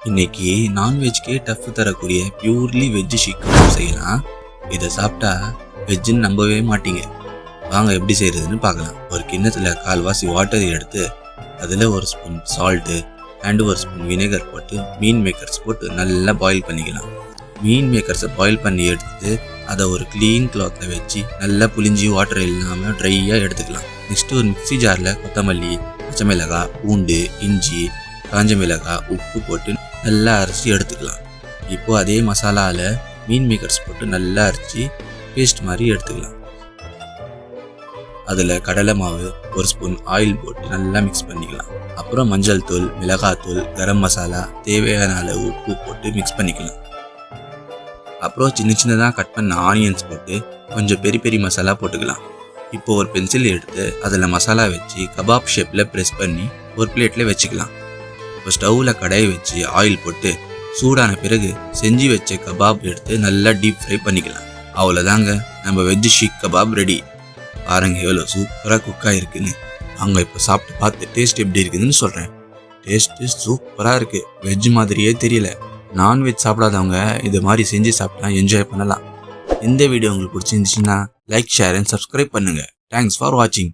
இன்னைக்கு நான்வெஜ்க்கே டஃப் தரக்கூடிய purely veg seekh kebab செய்யலாம். இதை சாப்பிட்டா வெஜ்ஜுன்னு நம்பவே மாட்டீங்க. வாங்க எப்படி செய்யறதுன்னு பார்க்கலாம். ஒரு கிண்ணத்துல கால்வாசி வாட்டர் எடுத்து அதில் ஒரு ஸ்பூன் சால்ட்டு அண்ட் ஒரு ஸ்பூன் வினேகர் போட்டு மீன் மேக்கர்ஸ் போட்டு நல்லா பாயில் பண்ணிக்கலாம். மீன் மேக்கர்ஸை பாயில் பண்ணி எடுத்துட்டு அதை ஒரு க்ளீன் கிளாத்தில் வச்சு நல்லா புளிஞ்சி வாட்டர் இல்லாமல் ட்ரையாக எடுத்துக்கலாம். நெக்ஸ்ட்டு ஒரு மிக்ஸி ஜாரில் கொத்தமல்லி, பச்சை மிளகாய், பூண்டு, இஞ்சி, காஞ்ச மிளகாய், உப்பு போட்டு நல்லா அரைச்சி எடுத்துக்கலாம். இப்போ அதே மசாலாவில் மீன் மேக்கர்ஸ் போட்டு நல்லா அரைச்சி பேஸ்ட் மாதிரி எடுத்துக்கலாம். அதில் கடலை மாவு, ஒரு ஸ்பூன் ஆயில் போட்டு நல்லா மிக்ஸ் பண்ணிக்கலாம். அப்புறம் மஞ்சள் தூள், மிளகாத்தூள், கரம் மசாலா, தேவையான அளவு உப்பு போட்டு மிக்ஸ் பண்ணிக்கலாம். அப்புறம் சின்ன சின்னதாக கட் பண்ண ஆனியன்ஸ் போட்டு கொஞ்சம் பெரிய பெரிய மசாலா போட்டுக்கலாம். இப்போ ஒரு பென்சில் எடுத்து அதில் மசாலா வச்சு கபாப் ஷேப்பில் ப்ரெஸ் பண்ணி ஒரு பிளேட்டில் வச்சுக்கலாம். இப்போ ஸ்டவ்வில் கடாயை வச்சு ஆயில் போட்டு சூடான பிறகு செஞ்சு வச்ச கபாப் எடுத்து நல்லா டீப் ஃப்ரை பண்ணிக்கலாம். அவ்வளோதாங்க, நம்ம வெஜ் ஷீக் கபாப் ரெடி. பாருங்க எவ்வளோ சூப்பராக குக்காக இருக்குன்னு. அங்கே இப்போ சாப்பிட்டு பார்த்து டேஸ்ட் எப்படி இருக்குதுன்னு சொல்கிறேன். டேஸ்ட்டு சூப்பராக இருக்குது, வெஜ் மாதிரியே தெரியல. நான்வெஜ் சாப்பிடாதவங்க இது மாதிரி செஞ்சு சாப்பிட்டா என்ஜாய் பண்ணலாம். இந்த வீடியோ உங்களுக்கு பிடிச்சிருந்துச்சுன்னா லைக், ஷேர் அண்ட் சப்ஸ்கிரைப் பண்ணுங்கள். தேங்க்ஸ் ஃபார் வாட்சிங்.